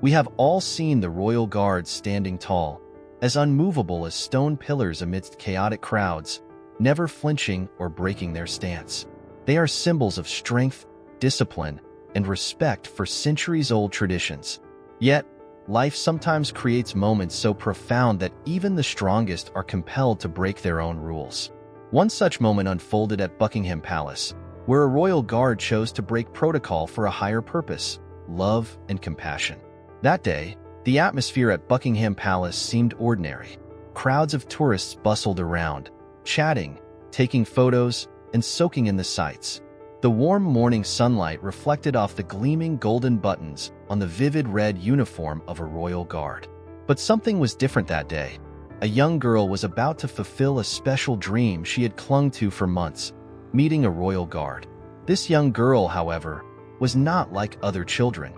We have all seen the royal guards standing tall, as unmovable as stone pillars amidst chaotic crowds, never flinching or breaking their stance. They are symbols of strength, discipline, and respect for centuries-old traditions. Yet, life sometimes creates moments so profound that even the strongest are compelled to break their own rules. One such moment unfolded at Buckingham Palace, where a royal guard chose to break protocol for a higher purpose: love and compassion. That day, the atmosphere at Buckingham Palace seemed ordinary. Crowds of tourists bustled around, chatting, taking photos, and soaking in the sights. The warm morning sunlight reflected off the gleaming golden buttons on the vivid red uniform of a royal guard. But something was different that day. A young girl was about to fulfill a special dream she had clung to for months: meeting a royal guard. This young girl, however, was not like other children.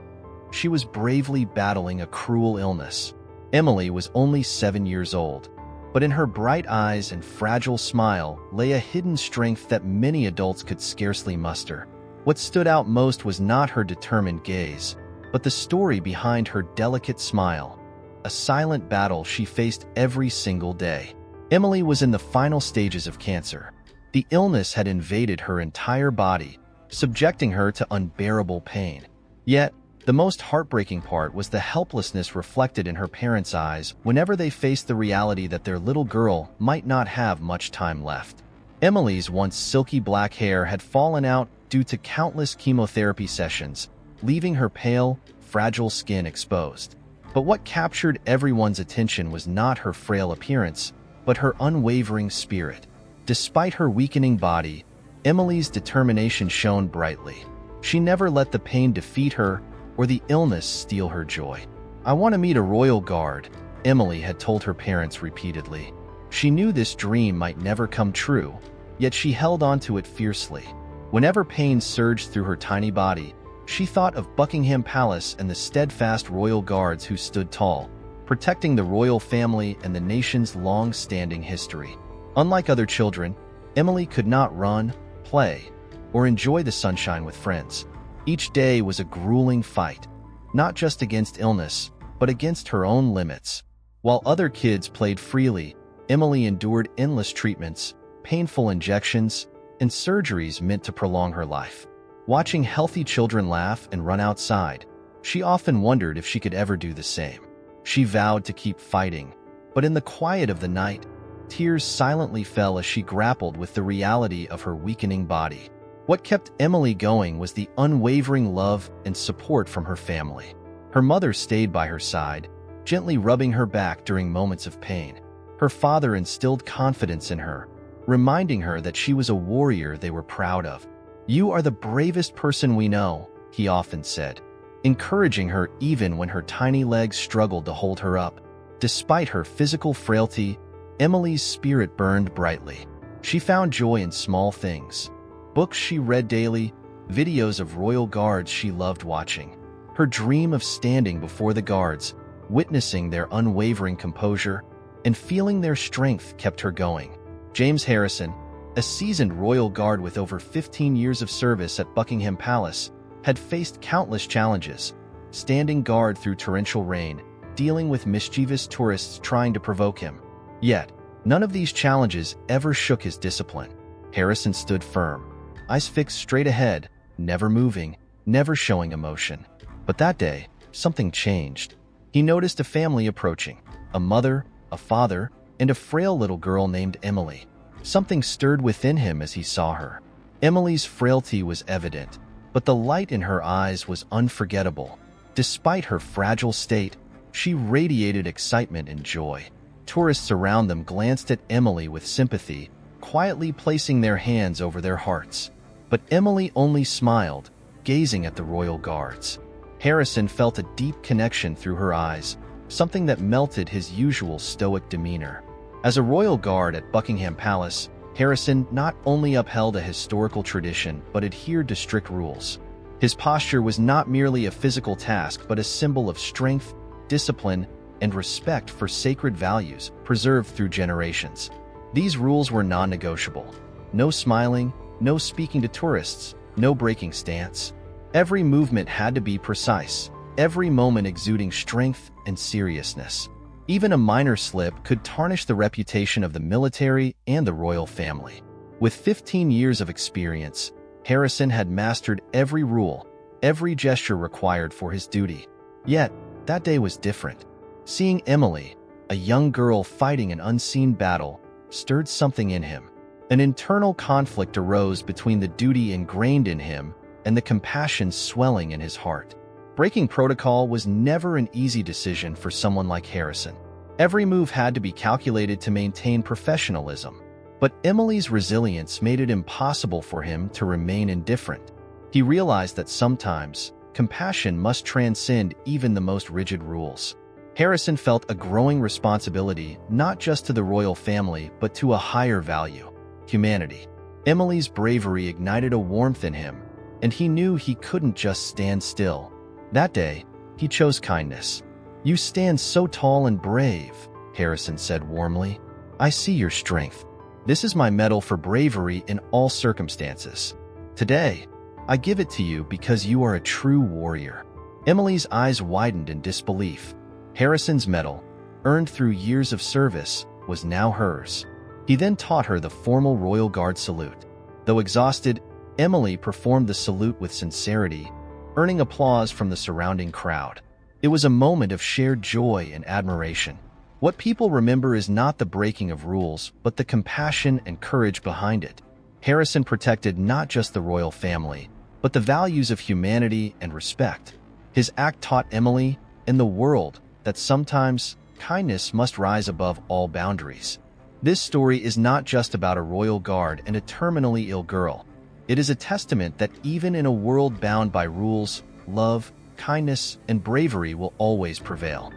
She was bravely battling a cruel illness. Emily was only 7 years old, but in her bright eyes and fragile smile lay a hidden strength that many adults could scarcely muster. What stood out most was not her determined gaze, but the story behind her delicate smile, a silent battle she faced every single day. Emily was in the final stages of cancer. The illness had invaded her entire body, subjecting her to unbearable pain. Yet, the most heartbreaking part was the helplessness reflected in her parents' eyes whenever they faced the reality that their little girl might not have much time left. Emily's once silky black hair had fallen out due to countless chemotherapy sessions, leaving her pale, fragile skin exposed. But what captured everyone's attention was not her frail appearance, but her unwavering spirit. Despite her weakening body, Emily's determination shone brightly. She never let the pain defeat her or the illness steal her joy. "I want to meet a royal guard," Emily had told her parents repeatedly. She knew this dream might never come true, yet she held on to it fiercely. Whenever pain surged through her tiny body, she thought of Buckingham Palace and the steadfast royal guards who stood tall, protecting the royal family and the nation's long-standing history. Unlike other children, Emily could not run, play, or enjoy the sunshine with friends. Each day was a grueling fight, not just against illness, but against her own limits. While other kids played freely, Emily endured endless treatments, painful injections, and surgeries meant to prolong her life. Watching healthy children laugh and run outside, she often wondered if she could ever do the same. She vowed to keep fighting, but in the quiet of the night, tears silently fell as she grappled with the reality of her weakening body. What kept Emily going was the unwavering love and support from her family. Her mother stayed by her side, gently rubbing her back during moments of pain. Her father instilled confidence in her, reminding her that she was a warrior they were proud of. "You are the bravest person we know," he often said, encouraging her even when her tiny legs struggled to hold her up. Despite her physical frailty, Emily's spirit burned brightly. She found joy in small things: books she read daily, videos of royal guards she loved watching. Her dream of standing before the guards, witnessing their unwavering composure, and feeling their strength kept her going. James Harrison, a seasoned royal guard with over 15 years of service at Buckingham Palace, had faced countless challenges, standing guard through torrential rain, dealing with mischievous tourists trying to provoke him. Yet, none of these challenges ever shook his discipline. Harrison stood firm, eyes fixed straight ahead, never moving, never showing emotion. But that day, something changed. He noticed a family approaching: a mother, a father, and a frail little girl named Emily. Something stirred within him as he saw her. Emily's frailty was evident, but the light in her eyes was unforgettable. Despite her fragile state, she radiated excitement and joy. Tourists around them glanced at Emily with sympathy, quietly placing their hands over their hearts. But Emily only smiled, gazing at the royal guards. Harrison felt a deep connection through her eyes, something that melted his usual stoic demeanor. As a royal guard at Buckingham Palace, Harrison not only upheld a historical tradition but adhered to strict rules. His posture was not merely a physical task but a symbol of strength, discipline, and respect for sacred values preserved through generations. These rules were non-negotiable. No smiling, no speaking to tourists, no breaking stance. Every movement had to be precise, every moment exuding strength and seriousness. Even a minor slip could tarnish the reputation of the military and the royal family. With 15 years of experience, Harrison had mastered every rule, every gesture required for his duty. Yet, that day was different. Seeing Emily, a young girl fighting an unseen battle, stirred something in him. An internal conflict arose between the duty ingrained in him and the compassion swelling in his heart. Breaking protocol was never an easy decision for someone like Harrison. Every move had to be calculated to maintain professionalism. But Emily's resilience made it impossible for him to remain indifferent. He realized that sometimes, compassion must transcend even the most rigid rules. Harrison felt a growing responsibility not just to the royal family but to a higher value: humanity. Emily's bravery ignited a warmth in him, and he knew he couldn't just stand still. That day, he chose kindness. "You stand so tall and brave," Harrison said warmly. "I see your strength. This is my medal for bravery in all circumstances. Today, I give it to you because you are a true warrior." Emily's eyes widened in disbelief. Harrison's medal, earned through years of service, was now hers. He then taught her the formal Royal Guard salute. Though exhausted, Emily performed the salute with sincerity, earning applause from the surrounding crowd. It was a moment of shared joy and admiration. What people remember is not the breaking of rules, but the compassion and courage behind it. Harrison protected not just the royal family, but the values of humanity and respect. His act taught Emily and the world that sometimes kindness must rise above all boundaries. This story is not just about a royal guard and a terminally ill girl. It is a testament that even in a world bound by rules, love, kindness, and bravery will always prevail.